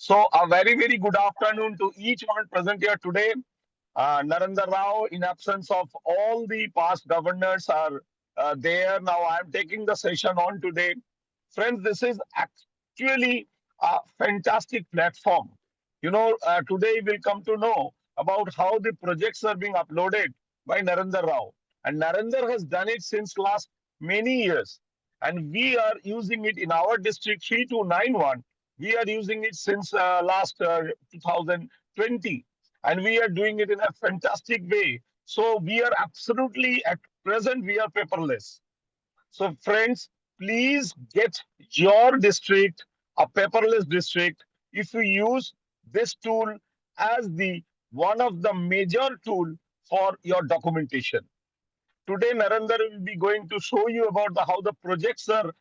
So a very, very good afternoon to each one present here today. Narendra Rao, in absence of all the past governors, are there. Now I'm taking the session on today. Friends, this is actually a fantastic platform. Today we'll come to know about how the projects are being uploaded by Narendra Rao. And Narendra has done it since last many years. And we are using it in our district 3291. We are using it since last 2020 and we are doing it in a fantastic way. So we are absolutely at present we are paperless. So friends, please get your district a paperless district if you use this tool as the one of the major tool for your documentation. Today, Narendra will be going to show you about how the projects are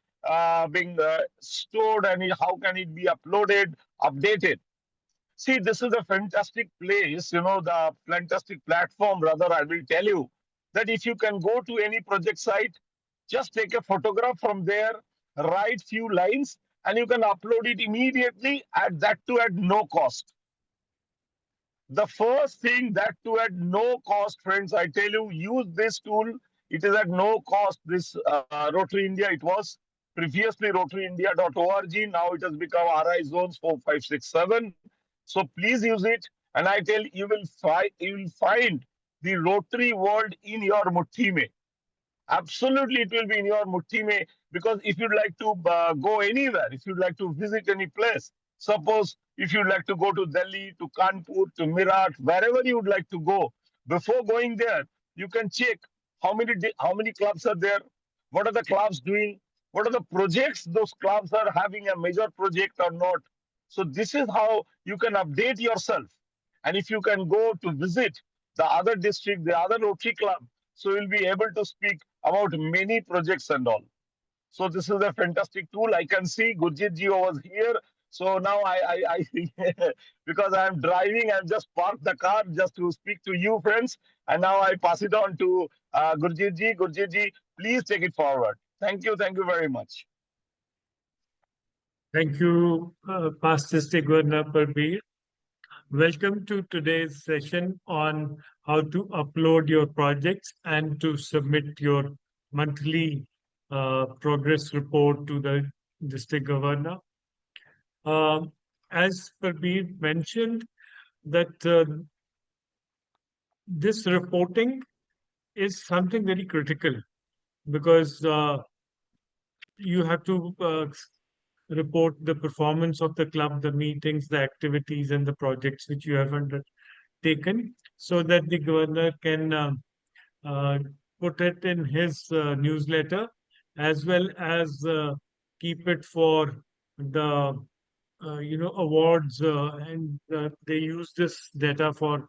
being stored and how can it be uploaded, updated. See, this is a fantastic place, the fantastic platform, rather, I will tell you that if you can go to any project site, just take a photograph from there, write few lines, and you can upload it immediately at that too at no cost. The first thing that too at no cost, friends, I tell you, use this tool. It is at no cost. This Rotary India, it was previously rotaryindia.org. Now it has become RI Zones 4567. So please use it. And I tell you will find the Rotary world in your mutti mein. Absolutely, it will be in your mutti mein because if you'd like to go anywhere, if you'd like to visit any place, suppose if you'd like to go to Delhi, to Kanpur, to Meerut, wherever you would like to go, before going there, you can check how many clubs are there, what are the clubs doing, what are the projects those clubs are having a major project or not. So this is how you can update yourself. And if you can go to visit the other district, the other Rotary club, so you'll be able to speak about many projects and all. So this is a fantastic tool. I can see Gurjeet ji was here. So now because I'm driving, I've just parked the car just to speak to you, friends. And now I pass it on to Gurjeet ji. Gurjeet ji, please take it forward. Thank you. Thank you very much. Thank you, Past District Governor Prabir. Welcome to today's session on how to upload your projects and to submit your monthly progress report to the District Governor. As Prabir mentioned, that this reporting is something very critical because you have to report the performance of the club, the meetings, the activities, and the projects which you have undertaken, so that the governor can uh, put it in his newsletter, as well as keep it for the awards, and they use this data for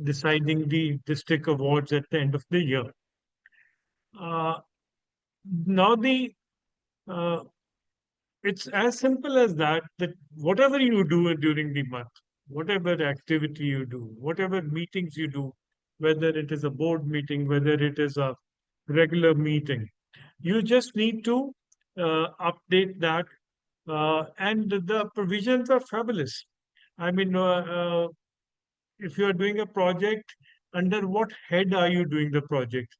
deciding the district awards at the end of the year. Uh, now the uh, it's as simple as that, that whatever you do during the month, whatever activity you do, whatever meetings you do, whether it is a board meeting, whether it is a regular meeting, you just need to update that. And the provisions are fabulous. I mean, if you are doing a project, under what head are you doing the project?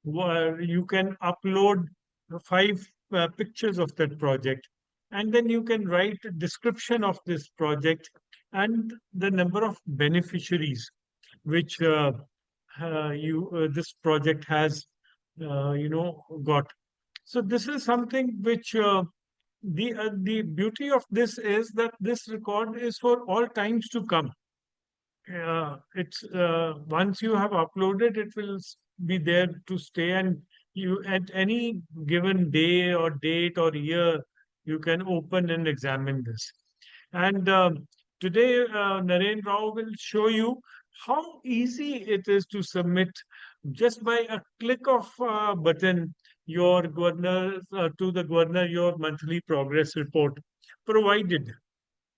You can upload five pictures of that project, and then you can write a description of this project and the number of beneficiaries which you this project has got. So this is something which the beauty of this is that this record is for all times to come. It's once you have uploaded, it will be there to stay, and you at any given day or date or year, you can open and examine this. And today, Narendra Rao will show you how easy it is to submit just by a click of a button your governor to the governor your monthly progress report, provided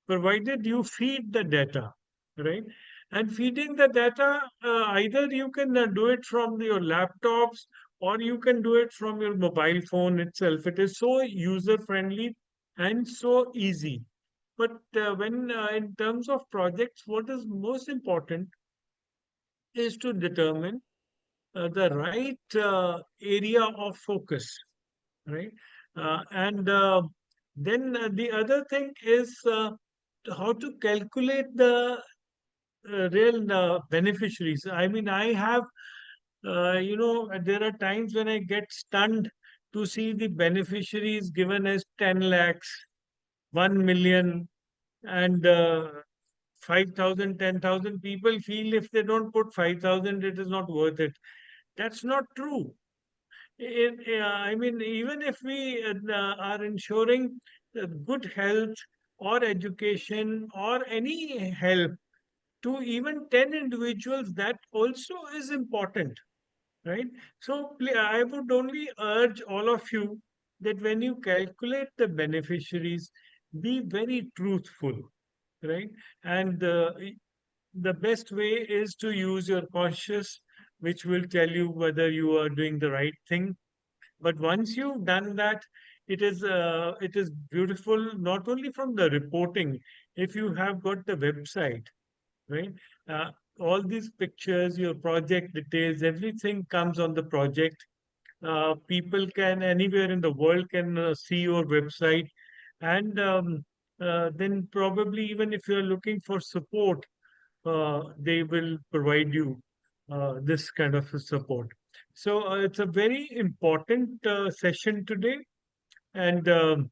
provided you feed the data, right? And feeding the data, either you can do it from your laptops or you can do it from your mobile phone itself. It is so user friendly and so easy. But when in terms of projects, what is most important is to determine the right area of focus, right? And then the other thing is how to calculate the real beneficiaries. I mean, I have, there are times when I get stunned to see the beneficiaries given as 10 lakhs, 1 million, and 5,000, 10,000. People feel if they don't put 5,000, it is not worth it. That's not true. I mean, even if we are ensuring good health or education or any help to even 10 individuals, that also is important, right? So I would only urge all of you that when you calculate the beneficiaries, be very truthful, right? And the best way is to use your conscious, which will tell you whether you are doing the right thing. But once you've done that, it is beautiful not only from the reporting. If you have got the website, right? Uh, all these pictures, your project details, everything comes on the project. People can anywhere in the world can see your website, and then probably even if you are looking for support, they will provide you this kind of a support. So it's a very important session today, and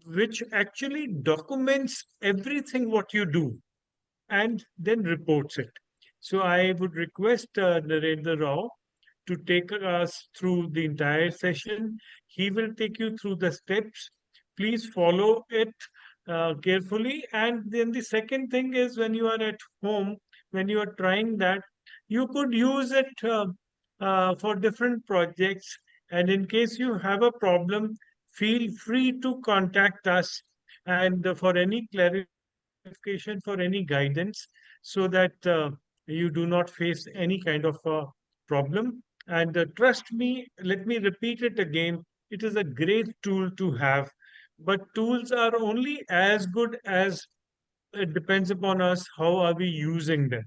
which actually documents everything what you do and then reports it. So I would request Narendra Rao to take us through the entire session. He will take you through the steps. Please follow it carefully. And then the second thing is when you are at home, when you are trying that, you could use it for different projects. And in case you have a problem, feel free to contact us and for any clarification, for any guidance, so that you do not face any kind of problem. And trust me, let me repeat it again, it is a great tool to have. But tools are only as good as it depends upon us, how are we using them,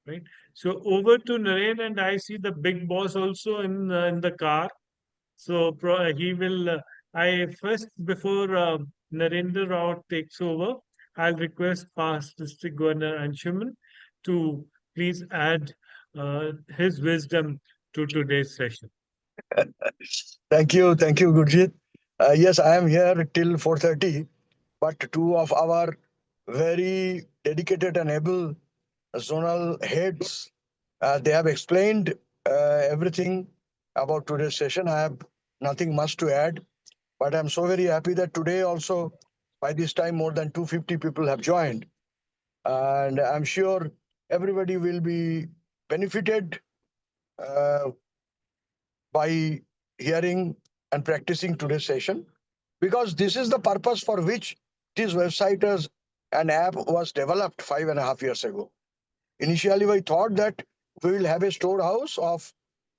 right? So over to Naren, and I see the big boss also in the car. So he will. I first before Narendra Rao takes over, I'll request past District Governor Anshuman to please add his wisdom to today's session. Thank you, Gurjeet. Yes, I am here till 4:30, but two of our very dedicated and able zonal heads, they have explained everything about today's session. I have nothing much to add, but I'm so very happy that today also, by this time, more than 250 people have joined, and I'm sure everybody will be benefited uh, by hearing and practicing today's session, because this is the purpose for which this website and app was developed 5.5 years ago. Initially, we thought that we will have a storehouse of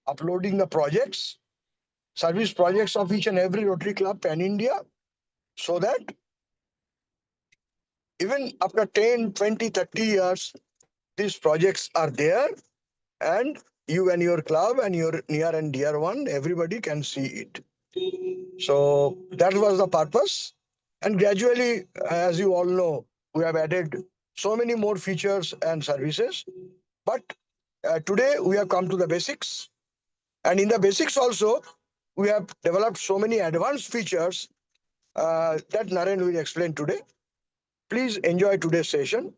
uploading the projects, service projects of each and every Rotary Club pan India, so that even after 10, 20, 30 years, these projects are there, and you and your club and your near and dear one, everybody can see it. So that was the purpose. And gradually, as you all know, we have added so many more features and services. But today we have come to the basics. And in the basics also, we have developed so many advanced features that Naren will explain today. Please enjoy today's session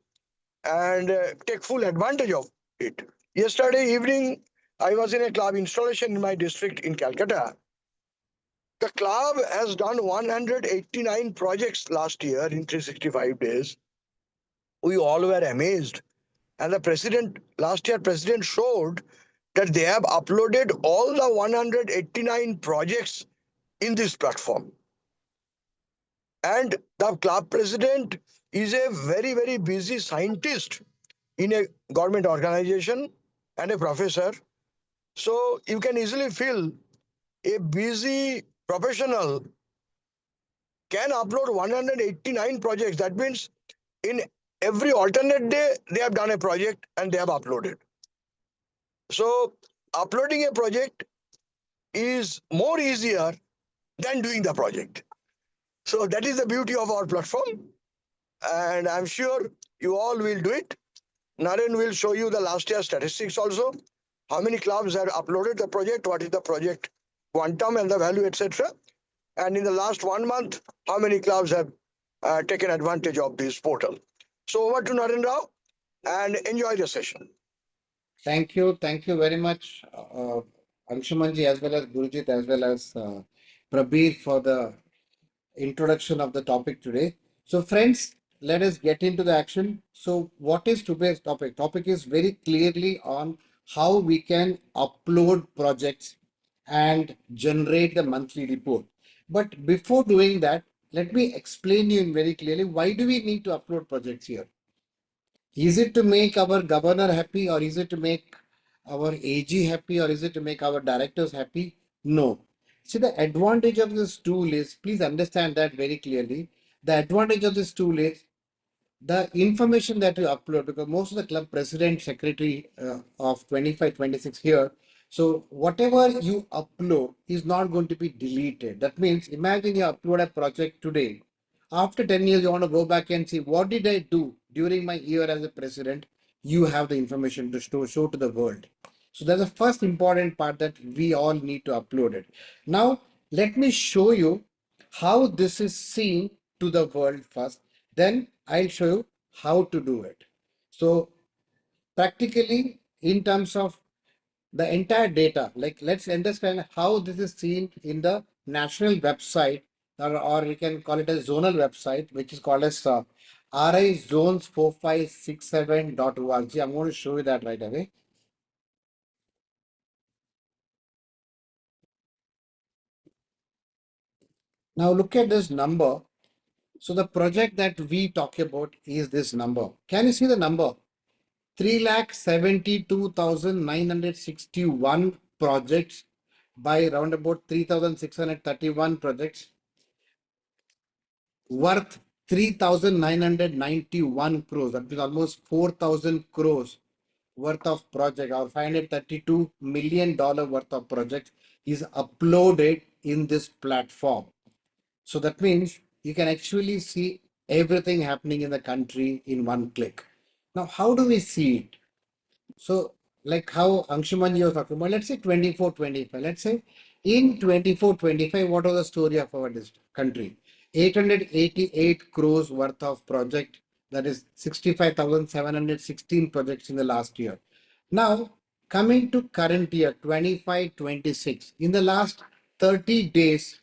and take full advantage of it. Yesterday evening, I was in a club installation in my district in Calcutta. The club has done 189 projects last year in 365 days. We all were amazed. And the president, last year, president showed that they have uploaded all the 189 projects in this platform. And the club president is a very, very busy scientist in a government organization and a professor. So you can easily feel a busy professional can upload 189 projects. That means in every alternate day, they have done a project and they have uploaded. So uploading a project is more easier than doing the project. So that is the beauty of our platform. And I'm sure you all will do it. Naren will show you the last year statistics also. How many clubs have uploaded the project, what is the project quantum and the value, etc. And in the last 1 month, how many clubs have taken advantage of this portal. So over to Narendra Rao and enjoy the session. Thank you. Thank you very much, Anshumanji, as well as Gurjeet, as well as Prabir for the introduction of the topic today. So friends, let us get into the action. So what is today's topic? Topic is very clearly on how we can upload projects and generate the monthly report. But before doing that, let me explain you very clearly why do we need to upload projects here? Is it to make our governor happy, or is it to make our AG happy, or is it to make our directors happy? No. See, the advantage of this tool is, please understand that very clearly. The advantage of this tool is the information that you upload, because most of the club president, secretary of 25, 26 here. So whatever you upload is not going to be deleted. That means imagine you upload a project today. After 10 years, you want to go back and see what did I do during my year as a president. You have the information to show to the world. So that's the first important part that we all need to upload it. Now, let me show you how this is seen to the world first. Then I'll show you how to do it. So practically in terms of the entire data, like let's understand how this is seen in the national website, or you can call it a zonal website, which is called as rizones4567.org. I'm going to show you that right away. Now look at this number. So the project that we talk about is this number. Can you see the number? 3,72,961 projects by round about 3,631 projects worth 3,991 crores. That means almost 4,000 crores worth of project, or $532 million worth of project is uploaded in this platform. So that means you can actually see everything happening in the country in one click. Now, how do we see it? So, like how Anshumanji was talking about, let's say 24-25. Let's say in 24-25, what was the story of our country? 888 crores worth of project, that is 65,716 projects in the last year. Now, coming to current year 25-26, in the last 30 days,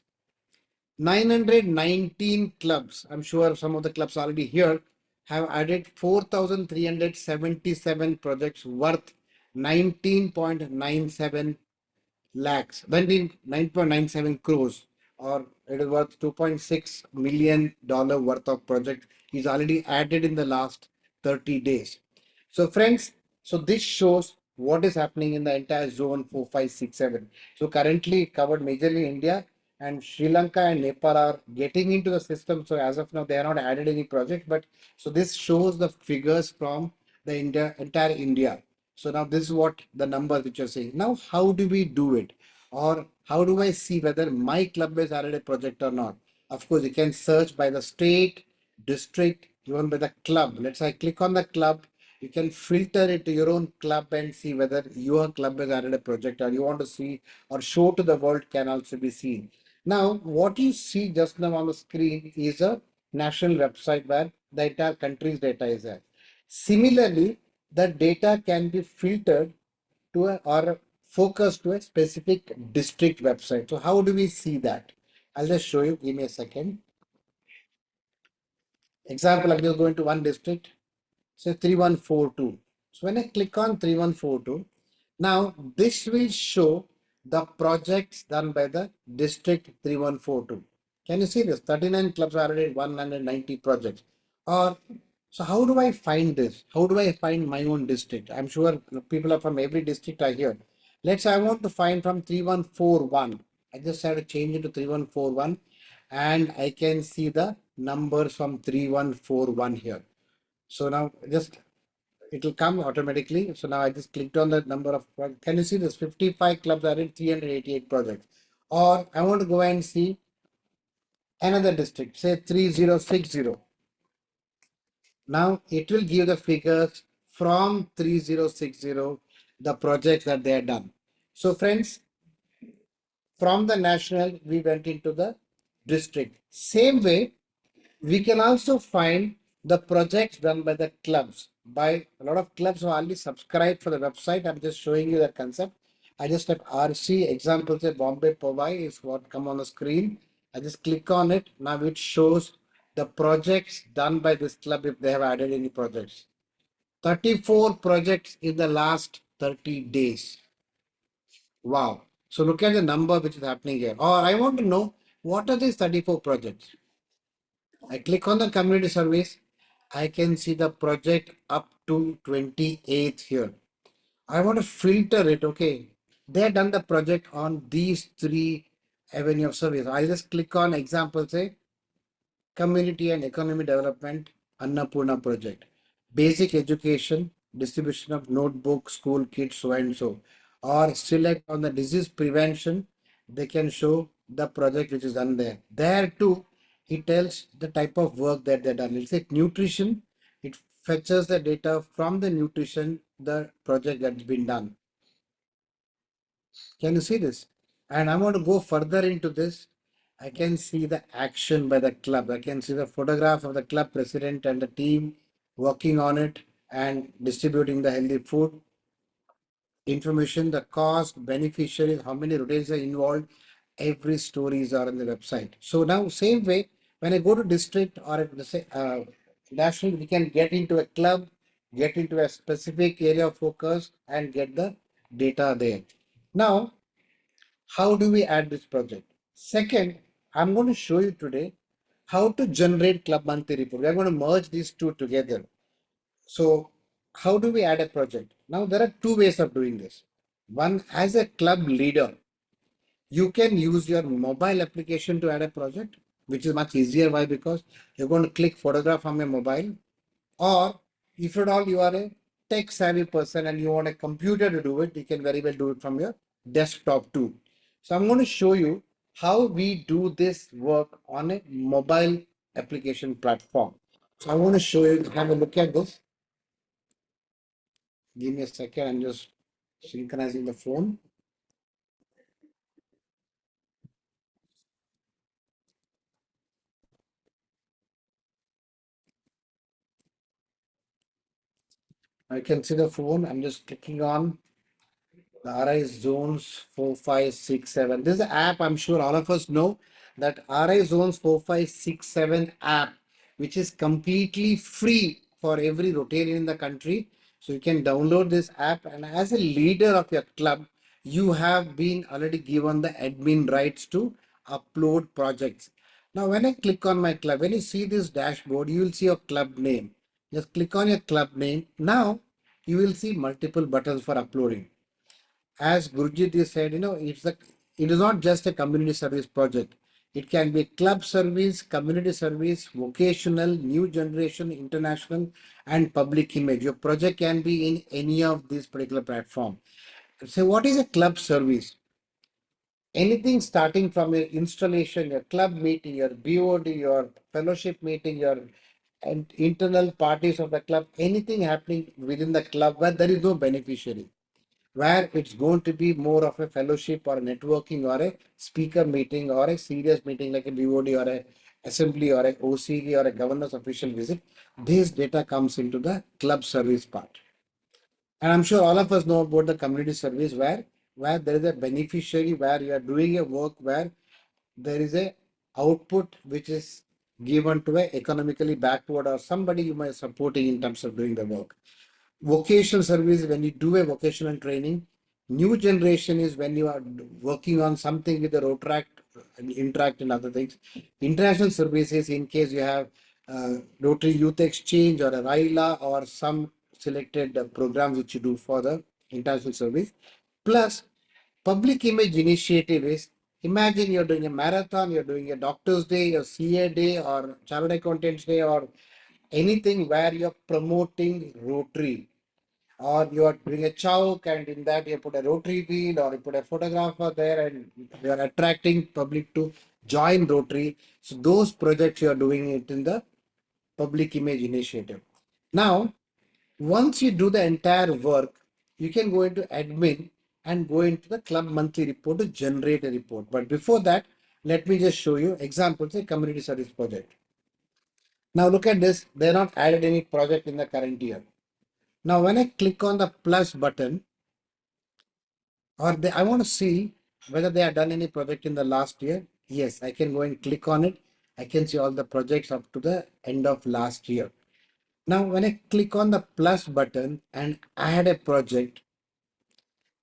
919 clubs, I'm sure some of the clubs already here, have added 4,377 projects worth 19.97 lakhs, 9.97 crores, or it is worth $2.6 million worth of project is already added in the last 30 days. So friends, so this shows what is happening in the entire zone 4567. So currently covered majorly India, and Sri Lanka and Nepal are getting into the system. So as of now, they are not added any project, but so this shows the figures from the entire India. So now this is what the numbers which you're saying. Now, how do we do it? Or how do I see whether my club has added a project or not? Of course, you can search by the state, district, even by the club. Let's say I click on the club. You can filter it to your own club and see whether your club has added a project, or you want to see or show to the world can also be seen. Now, what you see just now on the screen is a national website where the entire country's data is there. Similarly, the data can be filtered to or focused to a specific district website. So how do we see that? I'll just show you. Give me a second. Example, I'm just going to one district, say 3142. So when I click on 3142, now this will show the projects done by the district 3142. Can you see this? 39 clubs are already 190 projects. Or so how do I find this? How do I find my own district? I'm sure people are from every district are here. Let's say I want to find from 3141. I just have to change it to 3141. and I can see the numbers from 3141 here. So now just it will come automatically. So now I just clicked on the number of projects. Can you see this? 55 clubs are in 388 projects. Or I want to go and see another district, say 3060. Now it will give the figures from 3060, the projects that they are done. So friends, from the national, we went into the district. Same way, we can also find the projects done by the clubs. By a lot of clubs who already subscribed for the website. I'm just showing you the concept. I just have RC example, say Bombay Powai is what come on the screen. I just click on it. Now it shows the projects done by this club if they have added any projects. 34 projects in the last 30 days. Wow. So look at the number which is happening here. Or I want to know what are these 34 projects. I click on the community service. I can see the project up to 28th here. I want to filter it. Okay. They have done the project on these three avenue of service. I just click on example, say Community and Economy Development Annapurna Project. Basic education, distribution of notebooks, school kits, so and so. Or select on the disease prevention, they can show the project which is done there. There too, it tells the type of work that they've done. Let's say nutrition, it fetches the data from the nutrition, the project that's been done. Can you see this? And I want to go further into this. I can see the action by the club. I can see the photograph of the club president and the team working on it and distributing the healthy food. Information, the cost, beneficiaries, how many Rotarians are involved. Every stories are on the website. So now same way, when I go to district or say national, we can get into a club, get into a specific area of focus and get the data there. Now, how do we add this project? Second, I'm going to show you today how to generate club monthly report. We are going to merge these two together. So how do we add a project? Now there are two ways of doing this. One, as a club leader, you can use your mobile application to add a project, which is much easier. Why? Because you're going to click photograph on your mobile, or if at all you are a tech savvy person and you want a computer to do it, you can very well do it from your desktop too. So I'm going to show you how we do this work on a mobile application platform. So I want to show you, have a look at this. Give me a second, I'm just synchronizing the phone. I can see the phone, I'm just clicking on the RI zones 4, 5, 6, 7. This is the app I'm sure all of us know that RI zones 4, 5, 6, 7 app, which is completely free for every Rotarian in the country. So you can download this app, and as a leader of your club, you have been already given the admin rights to upload projects. Now, when I click on my club, when you see this dashboard, you will see your club name. Just click on your club name. Now, you will see multiple buttons for uploading. As Gurjeet said, it is not just a community service project. It can be club service, community service, vocational, new generation, international, and public image. Your project can be in any of these particular platform. So what is a club service? Anything starting from your installation, your club meeting, your BOD, your fellowship meeting, your and internal parties of the club, anything happening within the club where there is no beneficiary, where it's going to be more of a fellowship or a networking or a speaker meeting or a serious meeting like a BOD or a assembly or a OCD or a governor's official visit. This data comes into the club service part. And I'm sure all of us know about the community service where there is a beneficiary, where you are doing a work where there is a output which is given to a economically backward or somebody you might supporting in terms of doing the work. Vocational service, when you do a vocational training. New generation is when you are working on something with the Rotaract, Interact and other things. International services, in case you have Rotary Youth Exchange or a RILA or some selected programs which you do for the international service. Plus, public image initiative is Imagine you're doing a marathon, you're doing a doctor's day, your CA day, or chartered accountant's day, or anything where you're promoting Rotary, or you are doing a chowk and in that you put a Rotary wheel or you put a photographer there and you are attracting public to join Rotary. So those projects you are doing it in the public image initiative. Now, once you do the entire work, you can go into admin and go into the club monthly report to generate a report. But before that, let me just show you examples of community service project. Now look at this. They're not added any project in the current year. Now when I click on the plus button, I want to see whether they have done any project in the last year. Yes, I can go and click on it. I can see all the projects up to the end of last year. Now, when I click on the plus button and add a project,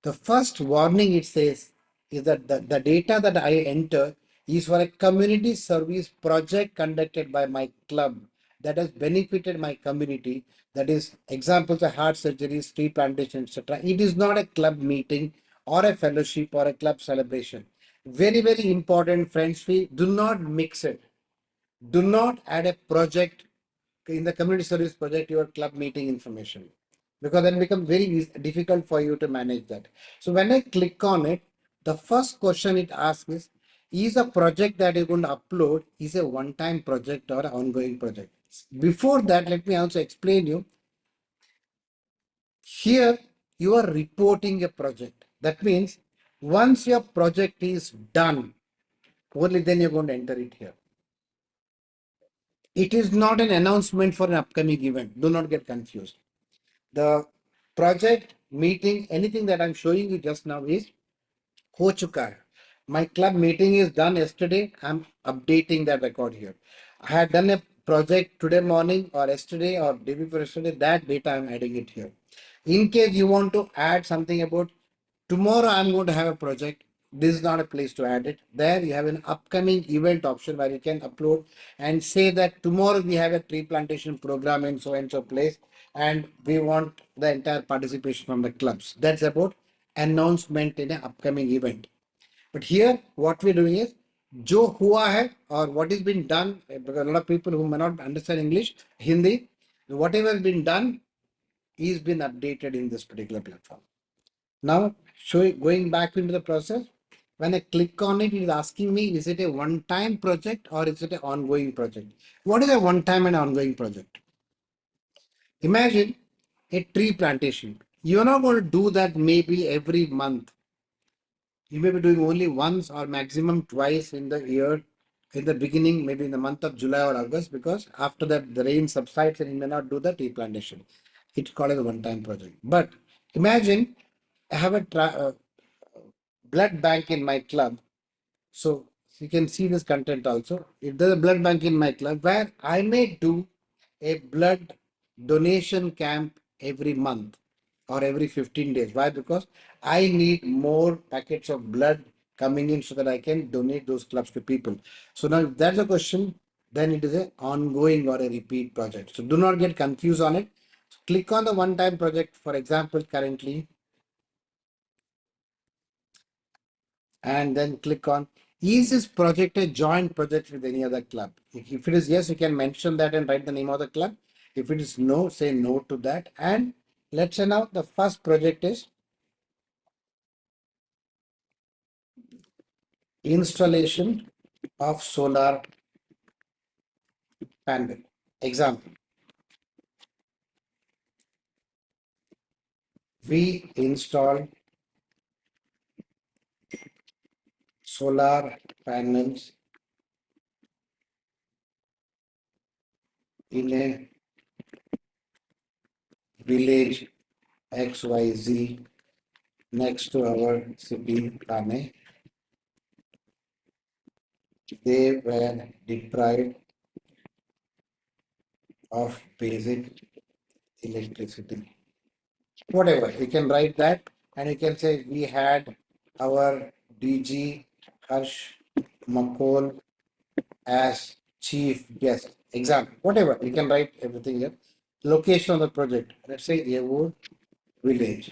the first warning it says is that the data that I enter is for a community service project conducted by my club that has benefited my community. That is examples of heart surgeries, tree plantation, etc. It is not a club meeting or a fellowship or a club celebration. Very, very important, friends. We do not mix it. Do not add a project in the community service project, your club meeting information, because then become very difficult for you to manage that. So when I click on it, the first question it asks is a project that you're going to upload is a one-time project or an ongoing project? Before that, let me also explain you. Here, you are reporting a project. That means once your project is done, only then you're going to enter it here. It is not an announcement for an upcoming event. Do not get confused. The project meeting, anything that I'm showing you just now is ho chuka hai. My club meeting is done yesterday. I'm updating that record here. I had done a project today morning or yesterday or day before yesterday. That data I'm adding it here. In case you want to add something about tomorrow, I'm going to have a project. This is not a place to add it. There you have an upcoming event option where you can upload and say that tomorrow we have a tree plantation program in so and so place and we want the entire participation from the clubs. That's about announcement in an upcoming event. But here what we're doing is jo hua hai or what is been done, because a lot of people who may not understand English, Hindi, whatever has been done is been updated in this particular platform. Now, going back into the process, when I click on it, it is asking me, is it a one-time project or is it an ongoing project? What is a one-time and ongoing project? Imagine a tree plantation. You're not going to do that maybe every month. You may be doing only once or maximum twice in the year, in the beginning, maybe in the month of July or August, because after that the rain subsides and you may not do the tree plantation. It's called as a one-time project. But imagine I have a blood bank in my club. So you can see this content also. If there's a blood bank in my club where I may do a blood donation camp every month or every 15 days. Why? Because I need more packets of blood coming in so that I can donate those clubs to people. So now if that's a question, then it is an ongoing or a repeat project. So do not get confused on it. Click on the one-time project. For example, currently, and then click on, is this project a joint project with any other club? If it is yes, you can mention that and write the name of the club. If it is no, say no to that. And let's say now the first project is installation of solar panel. Example, we install solar panels in a village XYZ next to our city, Thane. They were deprived of basic electricity. Whatever, you can write that and you can say we had our DG Harsh Makol as chief guest. Example, whatever, you can write everything here. Location of the project, let's say Yewood village.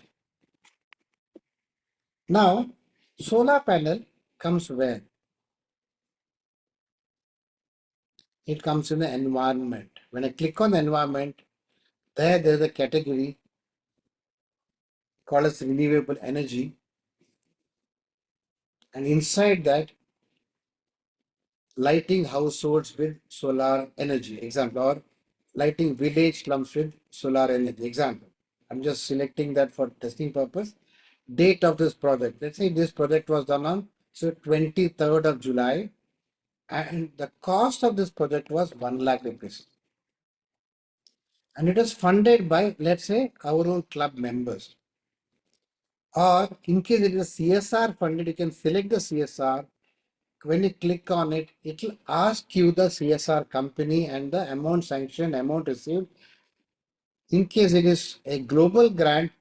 Now, solar panel comes where? It comes in the environment. When I click on the environment, there's a category called as renewable energy. And inside that, lighting households with solar energy, example, or lighting village slums with solar energy, example. I'm just selecting that for testing purpose. Date of this project. Let's say this project was done on 23rd of July, and the cost of this project was 1 lakh rupees. And it was funded by, let's say, our own club members. Or in case it is CSR funded, you can select the CSR. When you click on it, it will ask you the CSR company and the amount sanctioned, amount received. In case it is a global grant,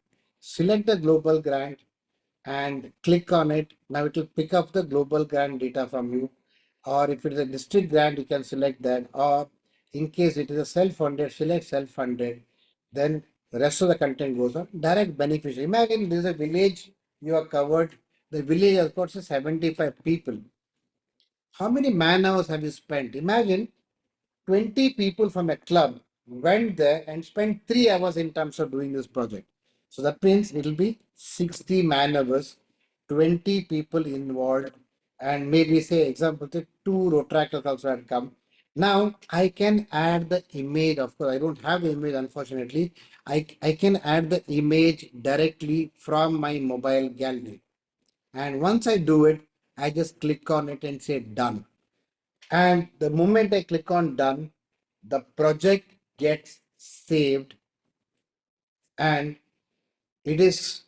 select the global grant and click on it. Now it will pick up the global grant data from you. Or if it is a district grant, you can select that. Or in case it is a self-funded, select self-funded. Then the rest of the content goes on. Direct beneficiary. Imagine this is a village you are covered. The village has got 75 people. How many man hours have you spent? Imagine 20 people from a club went there and spent 3 hours in terms of doing this project. So that means it will be 60 man hours, 20 people involved, and maybe say example, say two Rotaractors also had come. Now I can add the image. Of course, I don't have the image, unfortunately. I can add the image directly from my mobile gallery. And once I do it, I just click on it and say done. And the moment I click on done, the project gets saved, and it is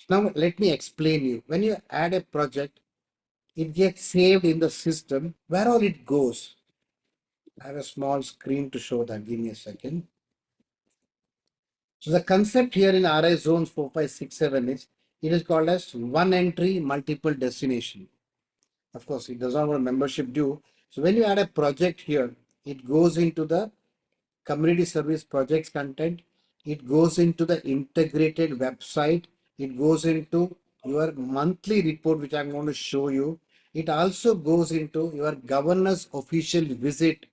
now let me explain you. When you add a project, it gets saved in the system. Where all it goes? I have a small screen to show that. Give me a second. So the concept here in RI zones 4567 is it is called as one entry multiple destination. Of course, it does not want membership due. So when you add a project here, it goes into the community service projects content, it goes into the integrated website, it goes into your monthly report, which I'm going to show you. It also goes into your governor's official visit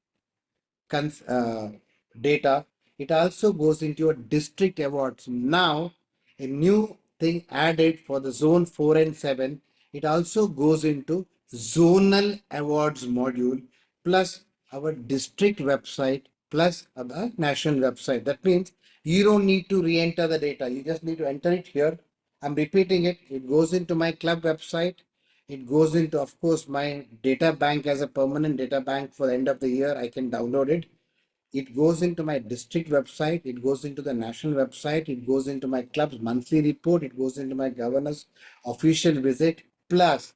data. It also goes into your district awards. Now, a new thing added for the zone 4 and 7, it also goes into zonal awards module plus our district website plus the national website. That means you don't need to re-enter the data. You just need to enter it here. I'm repeating it. It goes into my club website. It goes into, of course, my data bank as a permanent data bank for the end of the year. I can download it. It goes into my district website. It goes into the national website. It goes into my club's monthly report. It goes into my governor's official visit. Plus,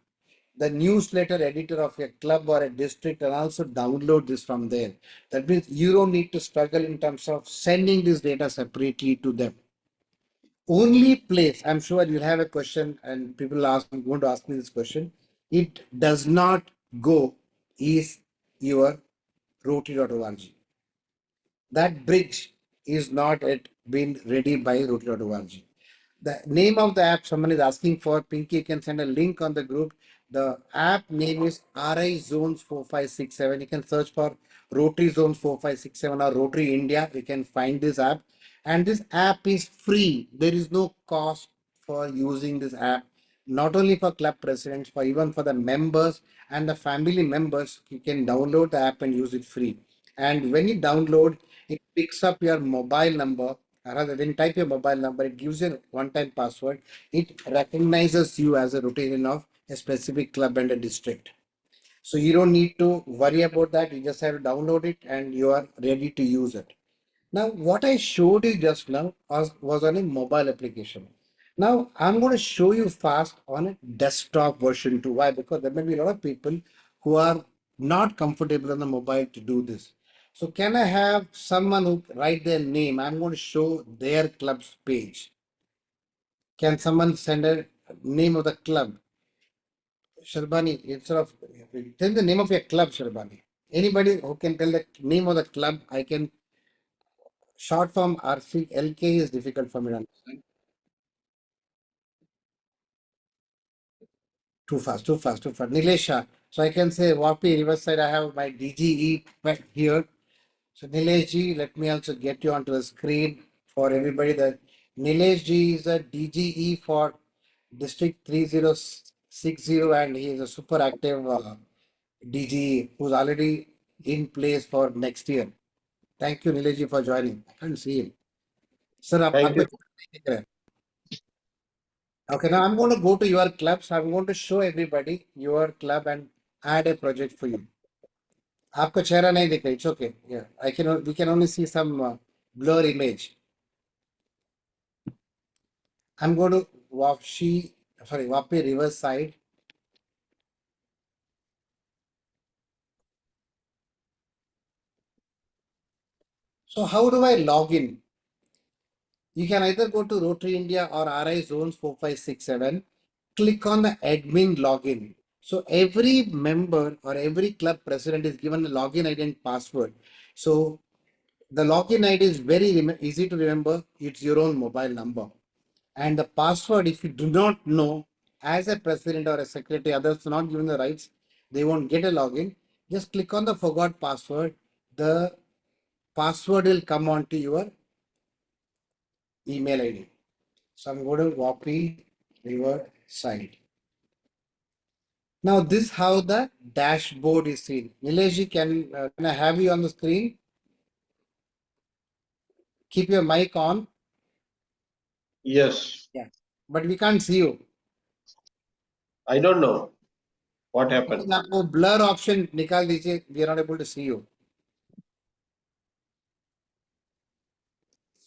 the newsletter editor of a club or a district and also download this from there. That means you don't need to struggle in terms of sending this data separately to them. Only place, I'm sure you'll have a question and people going to ask me this question. It does not go is your rotary.org. That bridge is not yet been ready by rotary.org. The name of the app someone is asking for, Pinky, you can send a link on the group. The app name is RI Zones 4567. You can search for Rotary Zones 4567 or Rotary India. You can find this app. And this app is free. There is no cost for using this app. Not only for club presidents, for even for the members and the family members, you can download the app and use it free. And when you download, it picks up your mobile number. Rather than type your mobile number, it gives you a one-time password. It recognizes you as a Rotarian of a specific club and a district. So you don't need to worry about that. You just have to download it and you are ready to use it. Now, what I showed you just now was on a mobile application. Now, I'm going to show you fast on a desktop version too. Why? Because there may be a lot of people who are not comfortable on the mobile to do this. So can I have someone who write their name? I'm going to show their club's page. Can someone send a name of the club? Sharbani, instead of tell the name of your club, Sharbani. Anybody who can tell the name of the club, I can. Short form RCLK is difficult for me to understand. Too fast, too fast, too fast. Nilesha. So I can say Wapi Riverside, I have my DGE pet here. So Nilesh ji, let me also get you onto the screen for everybody. That Nilesh ji is a DGE for District 3060 and he is a super active DGE who's already in place for next year. Thank you Nilesh ji for joining. I can't see him. Sir, Thank you. Okay, now I'm going to go to your club. So I'm going to show everybody your club and add a project for you. आपका चेहरा नहीं दिख रहा. It's okay. Yeah, we can only see some blur image. I'm going to Wapi Riverside. So how do I log in? You can either go to Rotary India or RI Zones 4567. Click on the admin login. So every member or every club president is given a login ID and password. So the login ID is very easy to remember. It's your own mobile number. And the password, if you do not know, as a president or a secretary, others are not given the rights, they won't get a login. Just click on the forgot password. The password will come onto your email ID. So I'm going to Wapi Riverside. Now this is how the dashboard is seen. Nilesh, can I have you on the screen? Keep your mic on. Yes. Yeah. But we can't see you. I don't know what happened. आपको blur option निकाल दीजिए. We are not able to see you.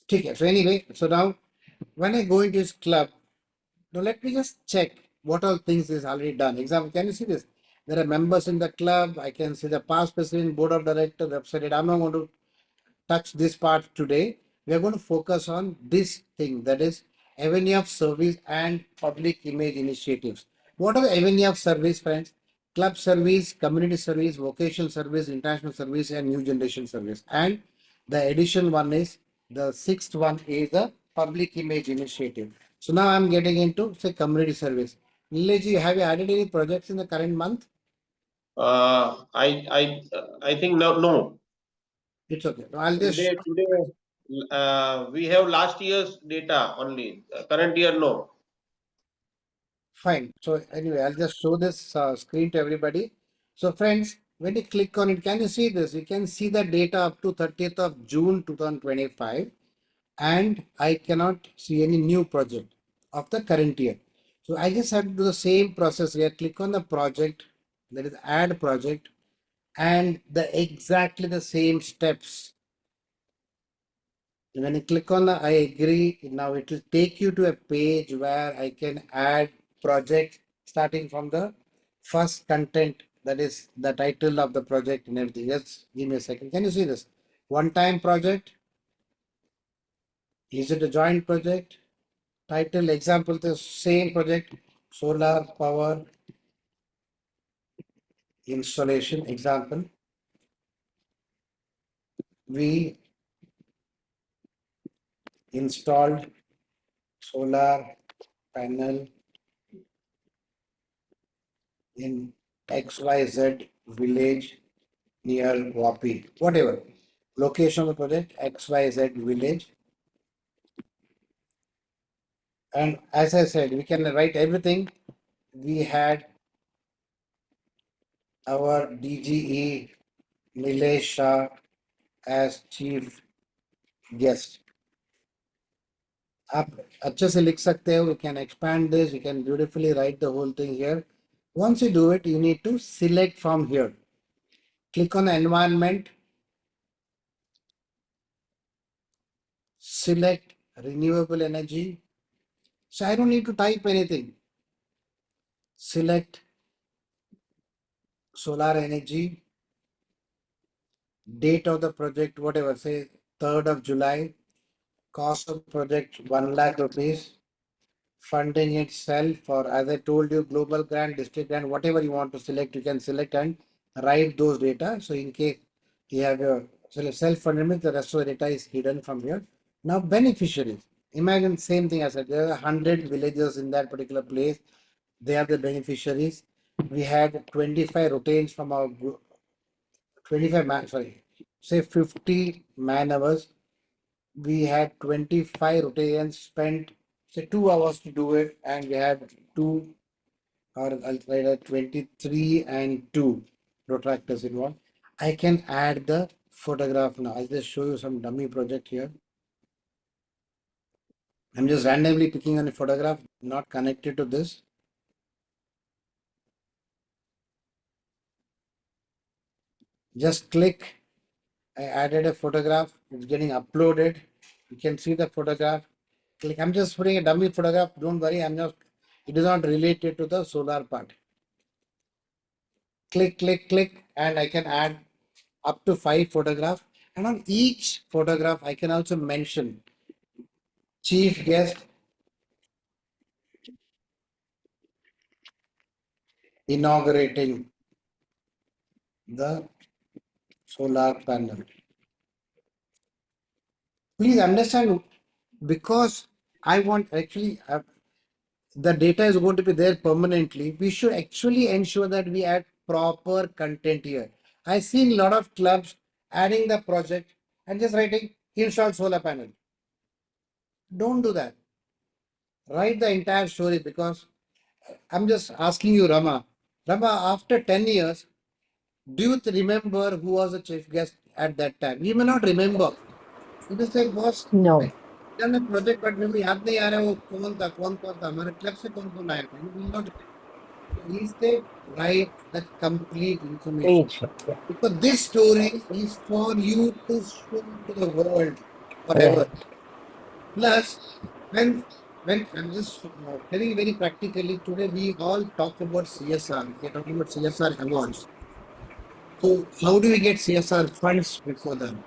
Okay. So anyway, so now when I go into his club, now let me just check what all things is already done. Example, can you see this? There are members in the club. I can see the past president, board of directors, website. I'm not going to touch this part today. We are going to focus on this thing, that is avenue of service and public image initiatives. What are the avenue of service, friends? Club service, community service, vocational service, international service, and new generation service. And the addition one is, the sixth one is the public image initiative. So now I'm getting into, say, community service. Nilesh, have you added any projects in the current month? I think no. It's okay. I'll just Today we have last year's data only. Current year no. fine. So anyway, I'll just show this screen to everybody. So friends, when you click on it, can you see this? You can see the data up to 30th of June 2025, and I cannot see any new project of the current year. So I just have to do the same process here. Click on the project, that is add project, and exactly the same steps. When you click on the I agree, now it will take you to a page where I can add project starting from the first content, that is the title of the project and everything. Just give me a second. Can you see this? One-time project. Is it a joint project? Title, example, the same project, solar power installation, example. We installed solar panel in XYZ village near Wapi, whatever. Location of the project, XYZ village. And as I said, we can write everything. We had our DGE Nilesh Shah as chief guest. आप अच्छे से लिख सकते हो. You can expand this. You can beautifully write the whole thing here. Once you do it, you need to select from here. Click on the environment. Select renewable energy. So I don't need to type anything. Select solar energy. Date of the project, whatever, say 3rd of July. Cost of project 1 lakh rupees. Funding itself, or as I told you, global grant, district grant, whatever you want to select, you can select and write those data. So in case you have your self-funded, means the rest of the data is hidden from here. Now beneficiaries. Imagine same thing I said, there are 100 villages in that particular place. They are the beneficiaries. We had 25 Rotarians from our group, 25 man, sorry, say 50 man hours. We had 25 Rotarians spent, say 2 hours to do it, and we had two, or I'll try that 23 and 2 protractors involved. I can add the photograph now. I'll just show you some dummy project here. I'm just randomly picking on a photograph, not connected to this. Just click. I added a photograph. It's getting uploaded. You can see the photograph. Click. I'm just putting a dummy photograph. Don't worry. It is not related to the solar part. Click, click, click. And I can add up to 5 photographs. And on each photograph, I can also mention chief guest, inaugurating the solar panel. Please understand, because I want actually the data is going to be there permanently. We should actually ensure that we add proper content here. I've seen a lot of clubs adding the project and just writing install solar panel. Don't do that. Write the entire story, because I'm just asking you, Rama. Rama, after 10 years, do you remember who was the chief guest at that time? You may not remember. You will say, boss, No. done a project, but maybe याद नहीं आ रहा है वो कौन था हमारे club से कौन आया था. You will not. Instead, write the complete information. Page. Yeah. Because this story is for you to show to the world forever. Right. Plus, when I'm just telling you very practically, today we all talk about CSR. We're talking about CSR awards. So how do we get CSR funds before them?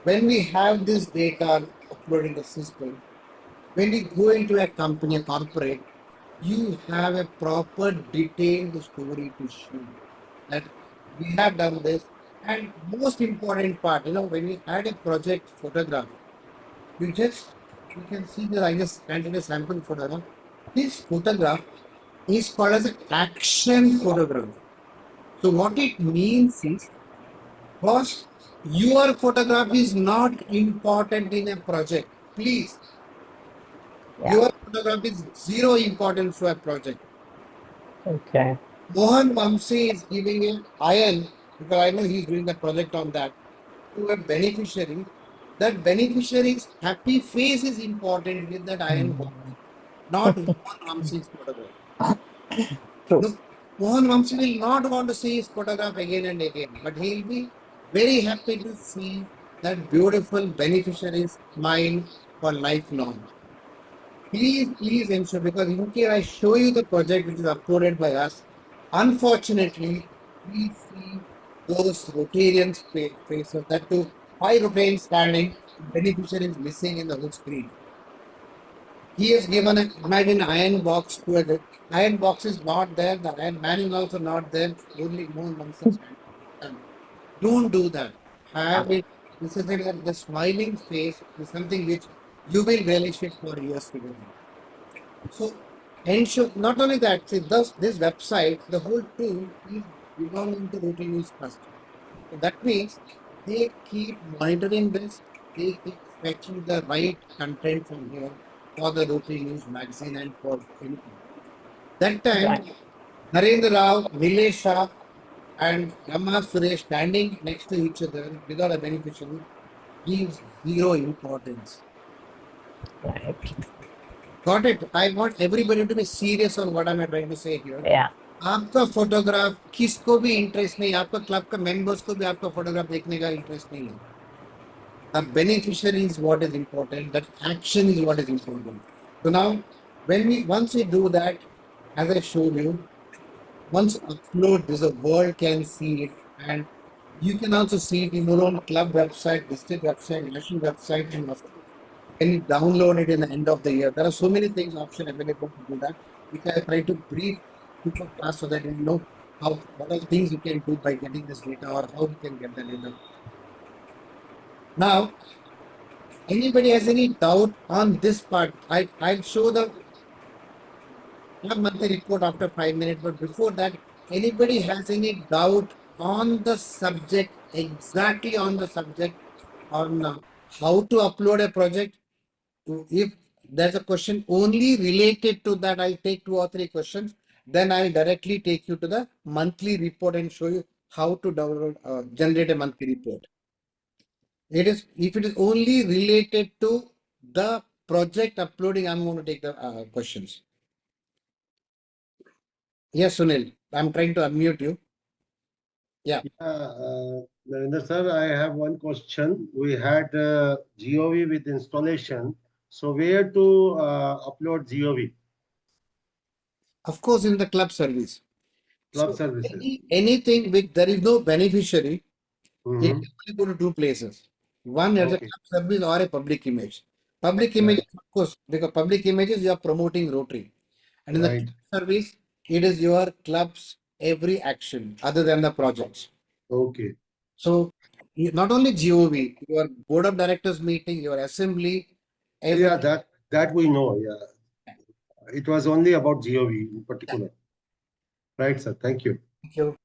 When we have this data uploaded in the system, when we go into a company, a corporate, you have a proper detailed story to show that we have done this. And most important part, when we add a project photograph, you can see that I just added a sample photograph. This photograph is called as an action photograph. So what it means is, boss, your photograph is not important in a project. Please, Yeah. your photograph is zero importance to a project. Okay. Mohan Vamsi is giving an iron, because I know he's doing the project on that, to a beneficiary. That beneficiary's happy face is important with that iron box, not Mohan Vamsi's photograph. True. No, Mohan Vamsi will not want to see his photograph again and again, but he'll be very happy to see that beautiful beneficiary's smile for lifelong. Please ensure, because in case I show you the project which is uploaded by us, unfortunately, we see those Rotarians faces, that too, 5 Rotarians standing, beneficiary is missing in the whole screen. He has given imagine iron box to a iron box is not there, the iron man is also not there, only more nonsense. Don't do that. Have it. This is the smiling face is something which you will relish it for years to come. So ensure not only that, see this website, the whole tool is belonging to Rotary News Trust. So that means they keep monitoring this, they keep fetching the right content from here for the Rotary News magazine and for anything. That time, Right. Narendra Rao, Nilesh Shah, and Rama Suresh standing next to each other without a beneficiary gives zero importance. Right. Got it? I want everybody to be serious on what I'm trying to say here. Yeah. आपका photograph किसको भी interest नहीं, आपका club का members को भी आपका photograph देखने का इंटरेस्ट नहीं है. The beneficiary is what is important. That action is what is important. So now, once we do that, as I showed you, once upload this, the world can see it, and you can also see it in your own club website, district website, national website, and can you download it in the end of the year. There are so many things option available to do that, which I try to brief super fast so that you know what are the things you can do by getting this data or how you can get the data. Now, anybody has any doubt on this part? I'll show the have monthly report after 5 minutes, but before that, anybody has any doubt on the subject, exactly on the subject, on how to upload a project? If there's a question only related to that, I'll take 2 or 3 questions. Then I'll directly take you to the monthly report and show you how to download, generate a monthly report. It is, if it is only related to the project uploading, I'm going to take the questions. Yes, Sunil, I'm trying to unmute you. Yeah. Narendra sir, I have one question. We had GOV with installation. So where to upload GOV? Of course, in the club service. Club So services. anything with there is no beneficiary, it Mhm. can only go to 2 places. One as a Okay. club service or a public image. Public image, Right. of course, because public images you are promoting Rotary. And in the Right. club service, it is your club's every action other than the projects. Okay. So not only GOV, your board of directors meeting, your assembly, Yeah, everything. that we know. Yeah. It was only about GOV in particular. Right, sir. Thank you. Thank you.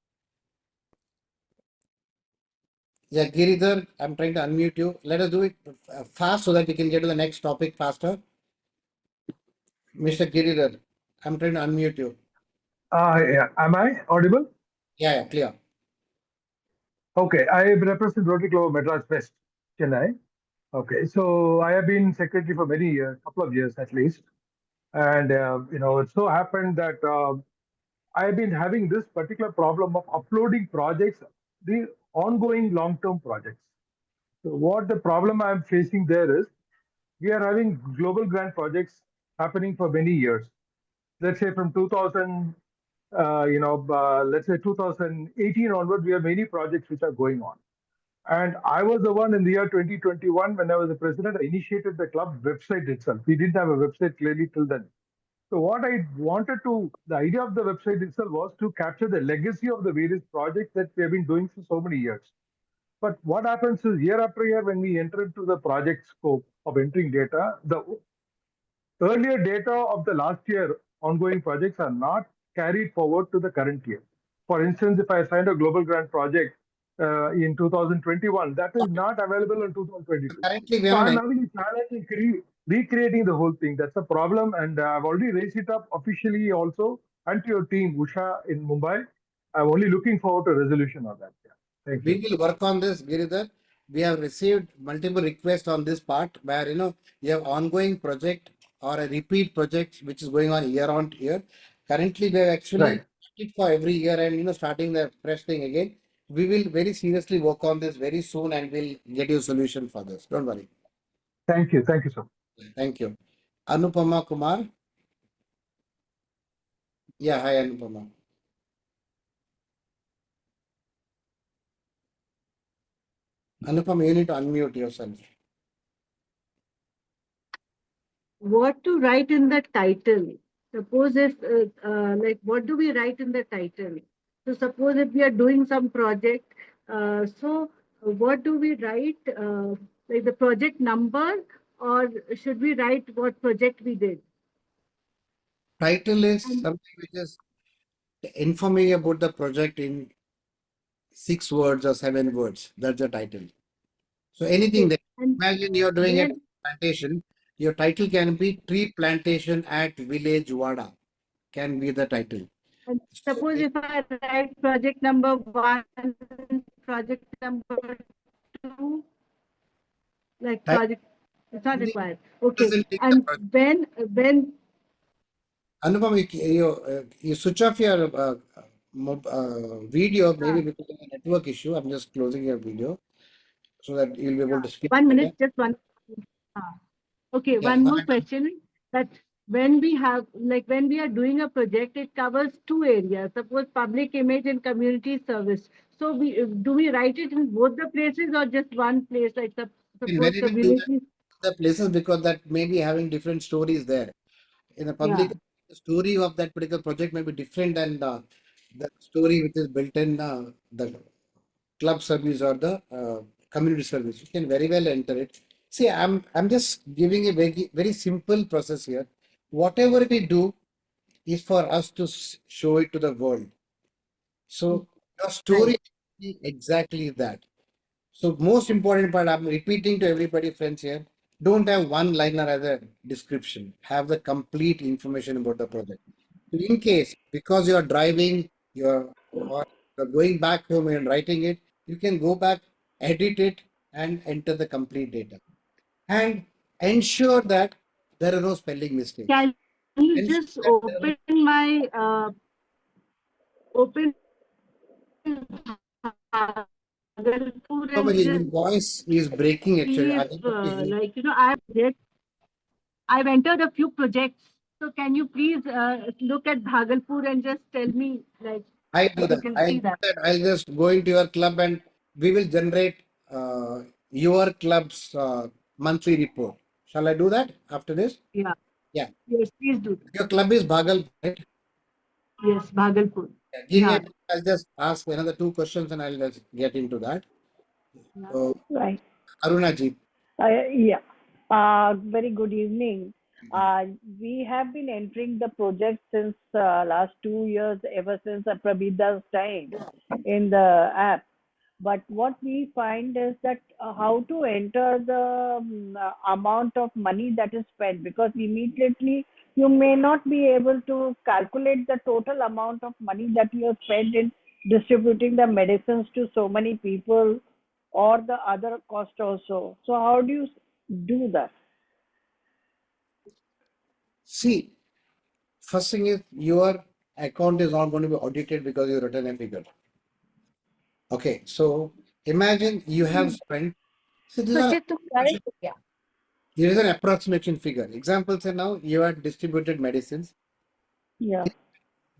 Yeah, Giridhar, I'm trying to unmute you. Let us do it fast so that we can get to the next topic faster. Mr. Giridhar, I'm trying to unmute you. Yeah. Am I audible? Yeah, clear. Okay, I represent Rotary Club of Madras West, Chennai. Okay, so I have been secretary for many years, couple of years at least, and it so happened that I have been having this particular problem of uploading projects, the ongoing long-term projects. So what the problem I'm facing there is, we are having global grant projects happening for many years. Let's say from 2000, let's say 2018 onward, we have many projects which are going on. And I was the one in the year 2021, when I was the president, I initiated the club website itself. We didn't have a website clearly till then. So what I wanted to, the idea of the website itself was to capture the legacy of the various projects that we have been doing for so many years. But what happens is year after year, when we enter into the project scope of entering data, the earlier data of the last year ongoing projects are not carried forward to the current year. For instance, if I signed a global grant project in 2021, that is not available in 2022. Currently, we So are I'm not. having a challenge in recreating the whole thing. That's a problem, and I've already raised it up officially also and to your team, Usha in Mumbai. I'm only looking forward to a resolution on that. Yeah. Thank We you. will work on this, Giridhar. We have received multiple requests on this part where you have ongoing project or a repeat project which is going on year. Currently, we have Right. actually it for every year and starting the fresh thing again. We will very seriously work on this very soon and we'll get you a solution for this. Don't worry. Thank you. Thank you, sir. Thank you. Anupama Kumar. Yeah, hi Anupama. Anupama, you need to unmute yourself. What to write in the title? Suppose if, like, what do we write in the title? So suppose if we are doing some project, what do we write, like the project number, or should we write what project we did? Title is And something which is informing about the project in 6 words or 7 words. That's the title. So anything okay, that and imagine you're doing a then plantation, your title can be tree plantation at village Wada, can be the title. and So suppose if I write project number 1, project number 2, like title project, it's not only required. Okay, representing the and project. when Anupam, you switch off your video, maybe uh, because of a network issue. I'm just closing your video so that you'll be able to speak 1 better. minute, just one. uh, Okay, Yeah, one now more I'm question, that when we have, like when we are doing a project, it covers 2 areas, suppose public image and community service. So do we write it in both the places or just one place, like in suppose very the well do village that is, the places because that may be having different stories there. In a yeah, public, the story of that particular project may be different than the story which is built in the club service or the community service. You can very well enter it. See, I'm just giving a very simple process here. Whatever we do, is for us to show it to the world. So your story is exactly that. So most important part, I'm repeating to everybody, friends here, don't have one liner as a description. Have the complete information about the project. So in case, because you're driving, or you're going back home and writing it, you can go back, edit it, and enter the complete data. And ensure that there are no spelling mistakes. Can you Ensure just that there are- open my open Bhagalpur and Somebody, your just voice is breaking actually. see I if don't know if you- like I've entered a few projects. So can you please look at Bhagalpur and just tell me like I do if you that. can I'll see do that? that. I'll just go into your club and we will generate uh, your club's monthly report. Shall I do that after this? Yeah. Yeah. Yes, please do. Your club is Bhagal, right? Yes, Bhagalpur. Yeah. Give me Yeah. a minute. I'll just ask another two questions and I'll just get into that. Yeah. Right. Arunaji. Yeah. Very good evening. We have been entering the project since last 2 years, ever since Prabir's time in the app. But what we find is that how to enter the amount of money that is spent, because immediately you may not be able to calculate the total amount of money that you have spent in distributing the medicines to so many people or the other cost also. So how do you do that? See, first thing is your account is not going to be audited because you written a figure. Okay, so imagine you have spent. So these are Yeah. there is an approximation figure. Example, say now you have distributed medicines. Yeah.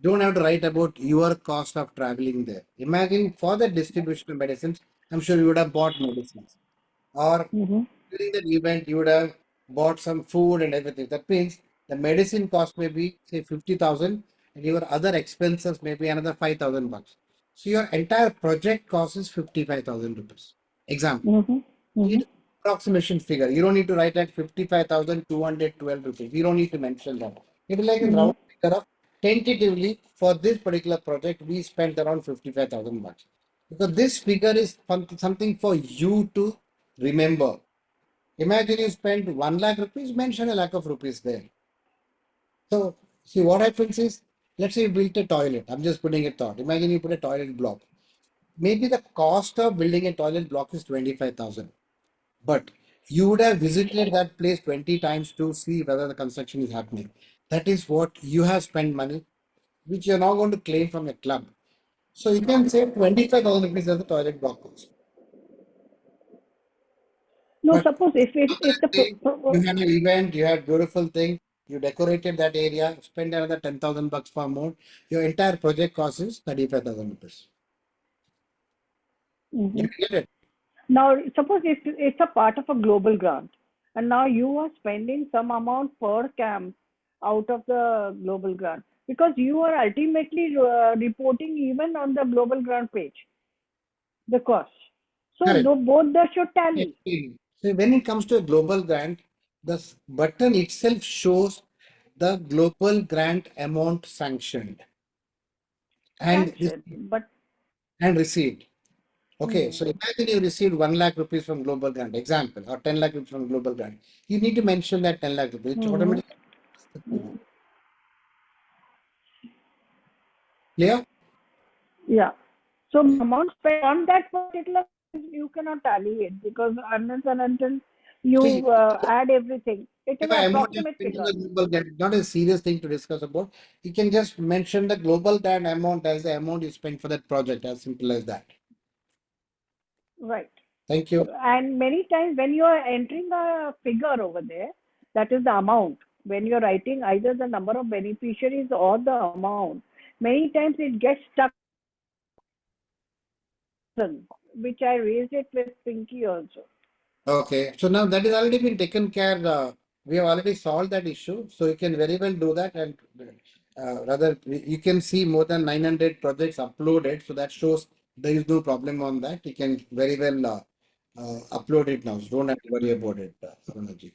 Don't have to write about your cost of traveling there. Imagine for the distribution of medicines, I'm sure you would have bought medicines. Or Mm-hmm. during the event, you would have bought some food and everything. That means the medicine cost may be say 50,000 and your other expenses may be another 5,000 bucks. So your entire project cost is 55,000 rupees. Example. Mm-hmm. Mm-hmm. Need approximation figure. You don't need to write like 55,212 rupees. You don't need to mention that. It is like a Mm-hmm. round figure of tentatively for this particular project, we spent around 55,000 bucks. Because this figure is something for you to remember. Imagine you spend 1 lakh rupees, mention a lakh of rupees there. So, see what happens is, let's say you built a toilet. I'm just putting a thought. Imagine you put a toilet block. Maybe the cost of building a toilet block is 25,000. But you would have visited that place 20 times to see whether the construction is happening. That is what you have spent money, which you're now going to claim from a club. So you can say 25,000 rupees as the toilet block cost. No, But suppose if the you had an event, you had beautiful thing, you decorated that area, spend another 10,000 bucks for more. Your entire project cost is 35,000 rupees. Mhm. You get it? Now, suppose if it's a part of a global grant, and now you are spending some amount per camp out of the global grant, because you are ultimately reporting even on the global grant page the cost. So Correct. both the should tally. So when it comes to a global grant, the button itself shows the global grant amount sanctioned and Sanctioned, but received. Okay, so hmm, imagine you received 1 lakh rupees from global grant, example, or 10 lakh rupees from global grant. You need to mention that 10 lakh rupees. It hmm, automatically clear? yeah. So amount spent on that particular you cannot tally it because unless and until See, you add everything, it is if an I amount is approximate spent on figure. the global grant, not a serious thing to discuss about. You can just mention the global grant amount as the amount you spent for that project, as simple as that. Right. Thank you. And many times when you are entering a figure over there, that is the amount. When you're writing either the number of beneficiaries or the amount, many times it gets stuck, which I raised it with Pinky also. Okay, so now that has already been taken care. We have already solved that issue, so you can very well do that, and rather you can see more than 900 projects uploaded. So that shows there is no problem on that. You can very well upload it now. So don't have to worry about it, Arunaji.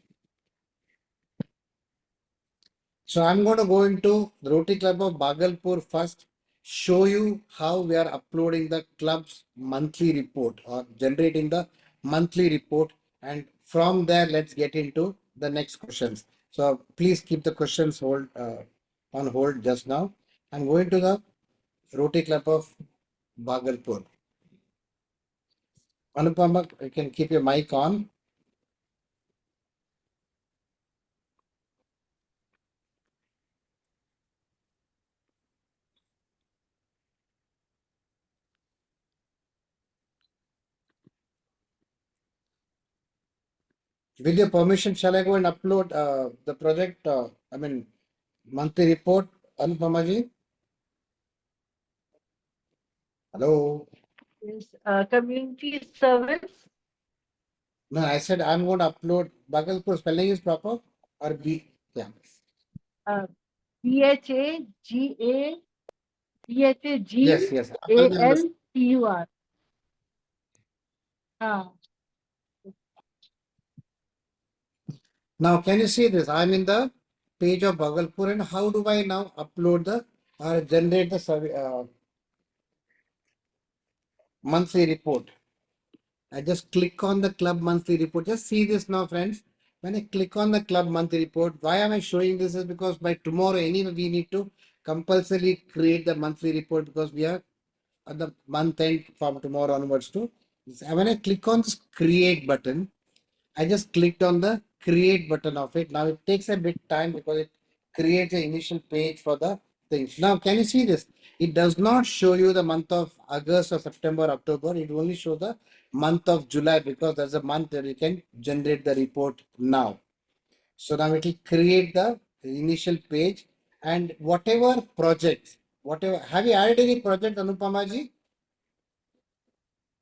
So I'm going to go into the Rotary Club of Bhagalpur first, show you how we are uploading the club's monthly report or generating the monthly report. And from there, let's get into the next questions. So please keep the questions on hold just now. I'm going to the Rotary Club of Bhagalpur. Anupama, you can keep your mic on. With your permission, shall I go and upload the project? Monthly report, Anupama ji? Hello. Yes, community service. No, I said I'm going to upload. Bhagalpur spelling is proper or B? Yeah. BHAGA Yes, yes. Already on the- BHAGALPUR. Now, can you see this? I'm in the page of Bhagalpur, and how do I now upload the or generate the monthly report? I just click on the club monthly report. Just see this now, friends. When I click on the club monthly report, why am I showing this? Is because by tomorrow, anyway, we need to compulsorily create the monthly report because we are at the month end from tomorrow onwards to. When I click on this create button, I just clicked on the create button of it. Now it takes a bit time because it creates an initial page for the things. Now, can you see this? It does not show you the month of August or September, October. It only shows the month of July because there's a month that you can generate the report now. So now it will create the initial page and whatever projects, whatever. Have you added any project, Anupama ji?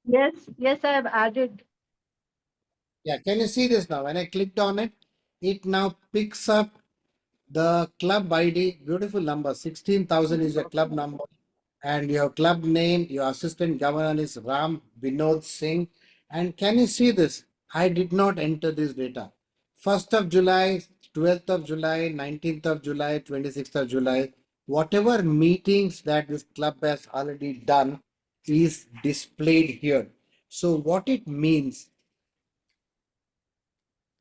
Yes, yes, I have added. Yeah, can you see this now? When I clicked on it, it now picks up the club ID, beautiful number, 16,000 is your club number. And your club name, your assistant governor is Ram Binod Singh. And can you see this? I did not enter this data. 1st of July, 12th of July, 19th of July, 26th of July, whatever meetings that this club has already done is displayed here. So what it means,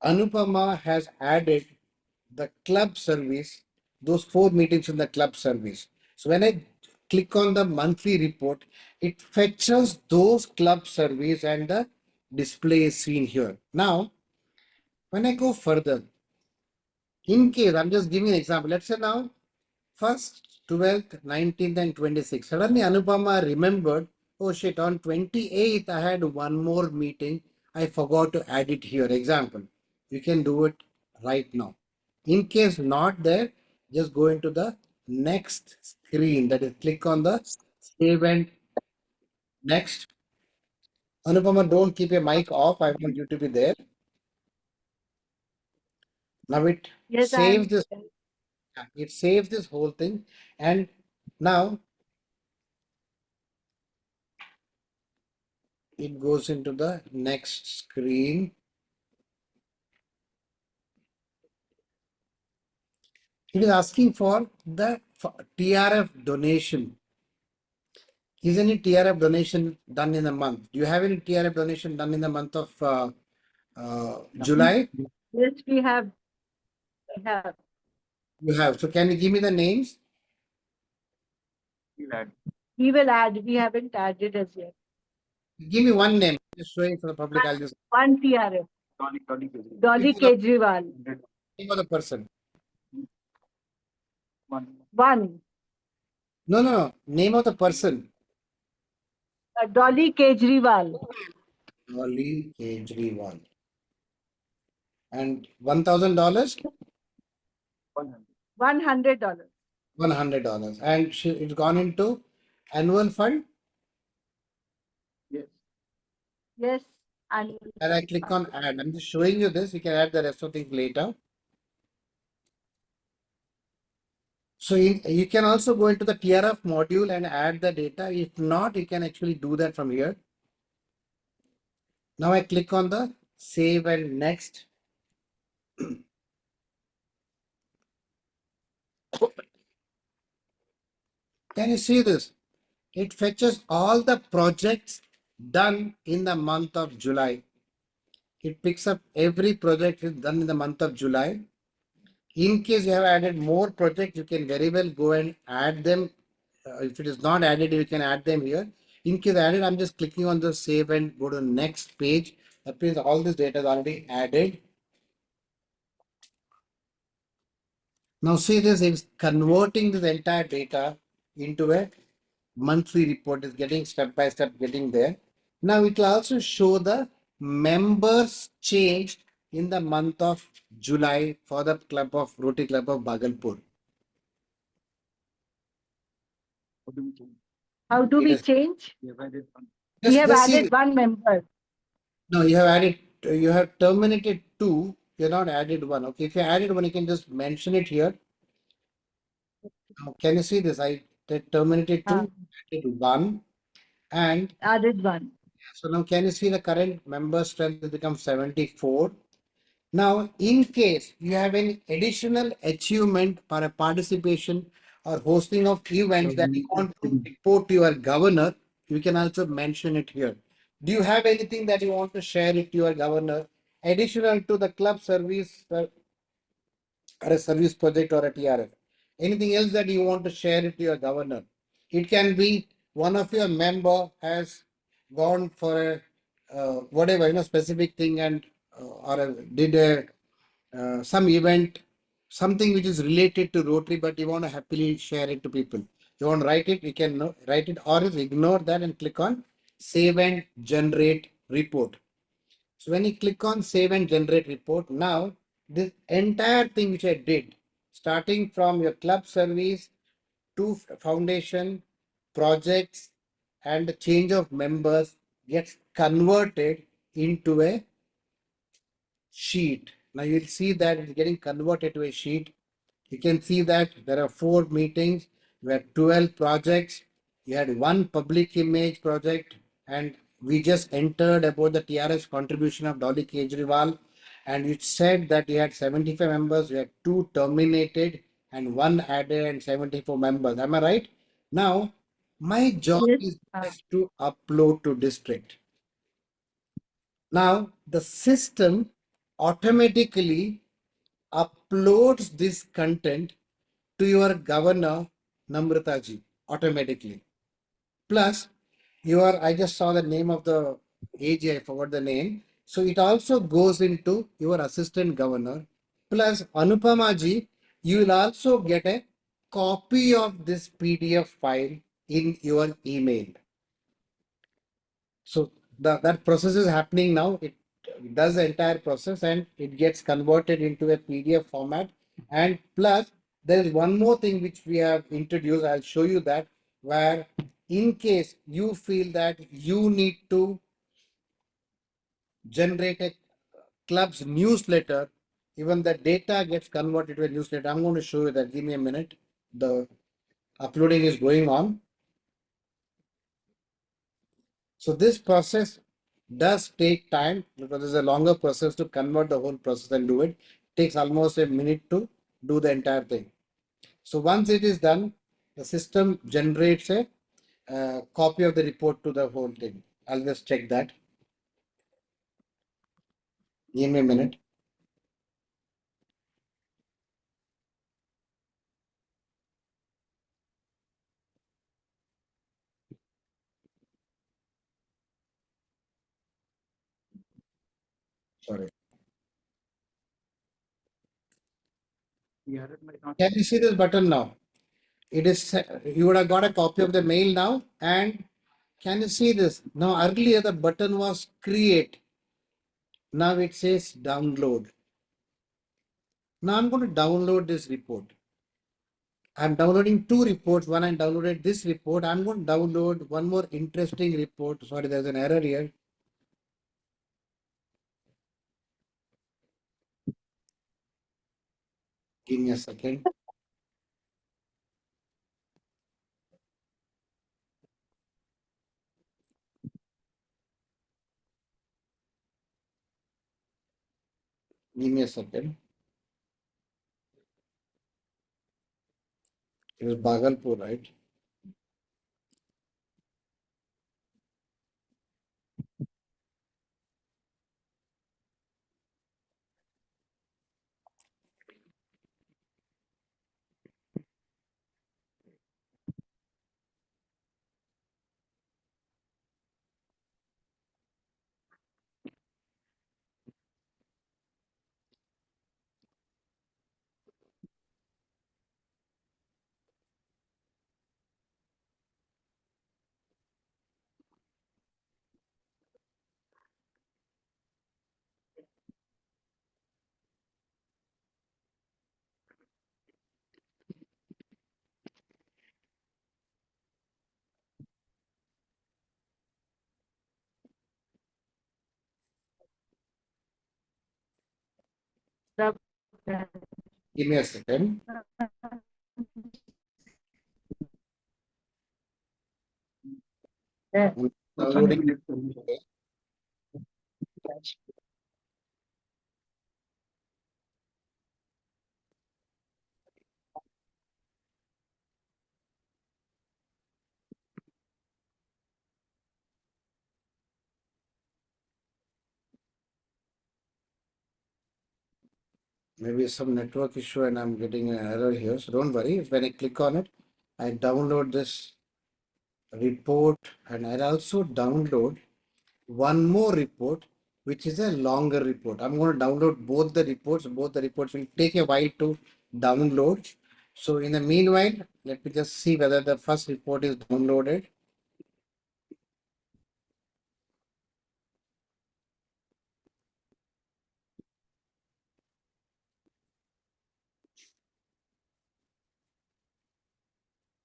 Anupama has added the club service, those 4 meetings in the club service. So when I click on the monthly report, it fetches those club service and the display is seen here. Now, when I go further, in case I'm just giving an example, let's say now 1st, 12th, 19th, and 26th. Suddenly, Anupama remembered, oh shit, on 28th, I had one more meeting. I forgot to add it here. Example, you can do it right now. In case not there, just go into the next screen. That is, click on the save and next. Anupama, don't keep your mic off. I want you to be there. Now Yes, I am. it saves this whole thing. And now it goes into the next screen. It is asking for the TRF donation. Is any TRF donation done in a month? Do you have any TRF donation done in the month of July? Yes, we have. We have. You have. So can you give me the names? We will add. We haven't added as yet. Give me one name. Just showing for the public. I'll just One TRF. Dolly Kejriwal. name of the person. One. No. Name of the person. Dolly Kejriwal. Dolly Kejriwal. And $1,000? $100. $100. And it's gone into annual fund. Yes. And And I click on add. I'm just showing you this. You can add the rest of things later. So you can also go into the TRF module and add the data. If not, you can actually do that from here. Now I click on the save and next. can you see this? It fetches all the projects done in the month of July. It picks up every project is done in the month of July. In case you have added more projects, you can very well go and add them. If it is not added, you can add them here. In case added, I'm just clicking on the save and go to the next page. That means all this data is already added. Now see this, it's converting this entire data into a monthly report. Is getting step by step getting there. Now it will also show the members changed in the month of July for the club of Rotary Club of Bhagalpur. How do It we is change? We just, have just see. added one member. No, you have added, you have terminated two, you have not added one. Okay, if you added one, you can just mention it here. Now, can you see this? I terminated two, added one, and Added one. so now can you see the current member strength has become 74. Now, in case you have any additional achievement for a participation or hosting of events that you want to report to your governor, you can also mention it here. Do you have anything that you want to share it to your governor, additional to the club service or a service project or a TRF? Anything else that you want to share it to your governor? It can be one of your member has gone for a whatever specific thing and or did a some event, something which is related to Rotary, but you want to happily share it to people. You want to write it, you can write it, or just ignore that and click on save and generate report. So when you click on save and generate report, now this entire thing which I did, starting from your club service to foundation, projects, and the change of members gets converted into a sheet. Now you'll see that it's getting converted to a sheet. You can see that there are 4 meetings, you had 12 projects, you had one public image project, and we just entered about the TRS contribution of Dolly Kejriwal, and it said that you had 75 members, you had 2 terminated and 1 added and 74 members. Am I right? Now, my job Yes. is just to upload to district. Now, the system automatically uploads this content to your governor, Namrata ji, automatically. Plus, I just saw the name of the AG, I forgot the name. So it also goes into your assistant governor. Plus, Anupama ji, you will also get a copy of this PDF file in your email. So that process is happening now. It does the entire process and it gets converted into a PDF format. And plus, there is one more thing which we have introduced. I'll show you that, where in case you feel that you need to generate a club's newsletter, even the data gets converted to a newsletter. I'm going to show you that. Give me a minute. The uploading is going on. So this process does take time because it's a longer process to convert the whole process and do it. It takes almost a minute to do the entire thing. So once it is done, the system generates a copy of the report to the whole thing. I'll just check that. Give me a minute. Sorry. Can you see this button now? It is, you would have got a copy of the mail now. And can you see this? Now earlier the button was create. Now it says download. Now I'm going to download this report. I'm downloading 2 reports. One, I downloaded this report. I'm going to download one more interesting report. Sorry, there's an error here. Give me a second. Give me a second. It was Bhagalpur, right? Give me a second. I'm downloading. Maybe some network issue and I'm getting an error here. So don't worry. When I click on it, I download this report and I'll also download one more report, which is a longer report. I'm going to download both the reports. Both the reports will take a while to download. So in the meanwhile, let me just see whether the first report is downloaded.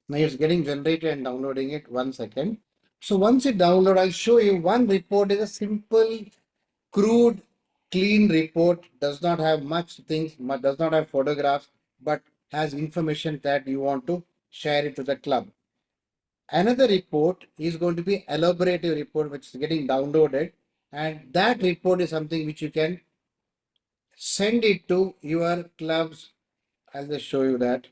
Now it's getting generated and downloading it. 1 second. So once it download, I'll show you one report is a simple, crude, clean report. Does not have much things, does not have photographs, but has information that you want to share it to the club. Another report is going to be elaborative report, which is getting downloaded, and that report is something which you can send it to your clubs. I'll just show you that.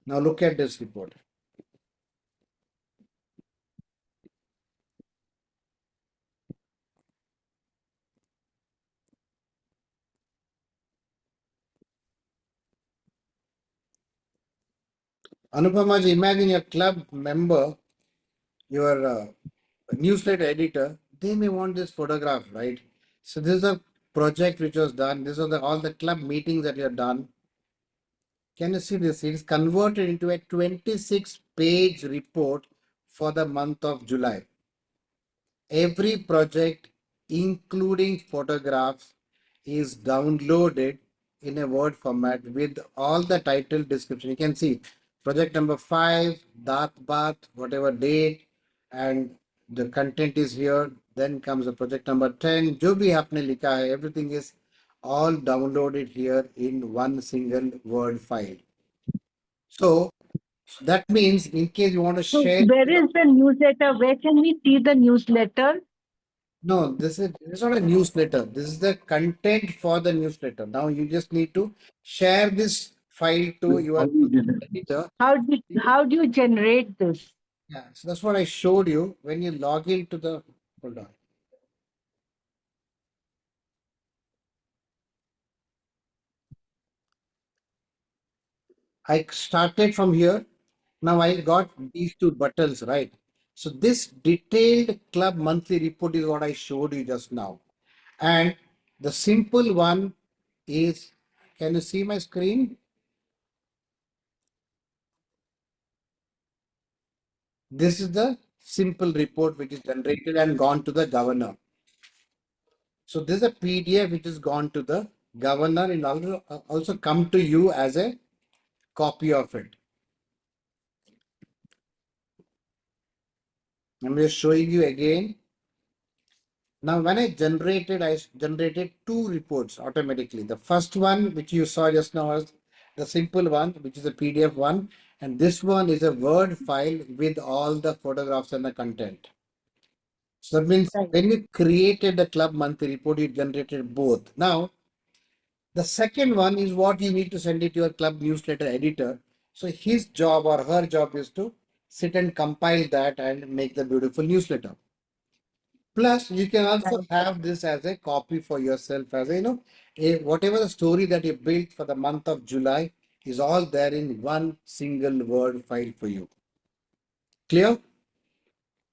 Now look at this report. Anupama, imagine your club member, your newsletter editor, they may want this photograph, right? So this is a project which was done. These are all the club meetings that you have done. Can you see this? It is converted into a 26-page report for the month of July. Every project, including photographs, is downloaded in a Word format with all the title description. You can see project number 5, Daat Baat, whatever date, and the content is here. Then comes the project number 10, Jo bhi aapne likha hai, everything is all downloaded here in one single Word file. So that means in case you want to So share. where is the newsletter? Where can we see the newsletter? No, this is not a newsletter. This is the content for the newsletter. Now you just need to share this file to your editor. How do you generate this? Yeah, so that's what I showed you when you log into the. Hold on. I started from here. Now I got these two buttons, right? So this detailed club monthly report is what I showed you just now. And the simple one is, can you see my screen? This is the simple report which is generated and gone to the governor. So this is a PDF which has gone to the governor and also come to you as a copy of it. I'm just showing you again. Now when I generated two reports automatically. The first one which you saw just now was the simple one, which is a PDF one. And this one is a Word file with all the photographs and the content. So that means when you created the club monthly report, you generated both. Now, the second one is what you need to send it to your club newsletter editor. So his job or her job is to sit and compile that and make the beautiful newsletter. Plus, you can also have this as a copy for yourself, as whatever the story that you built for the month of July is all there in one single Word file for you. Clear?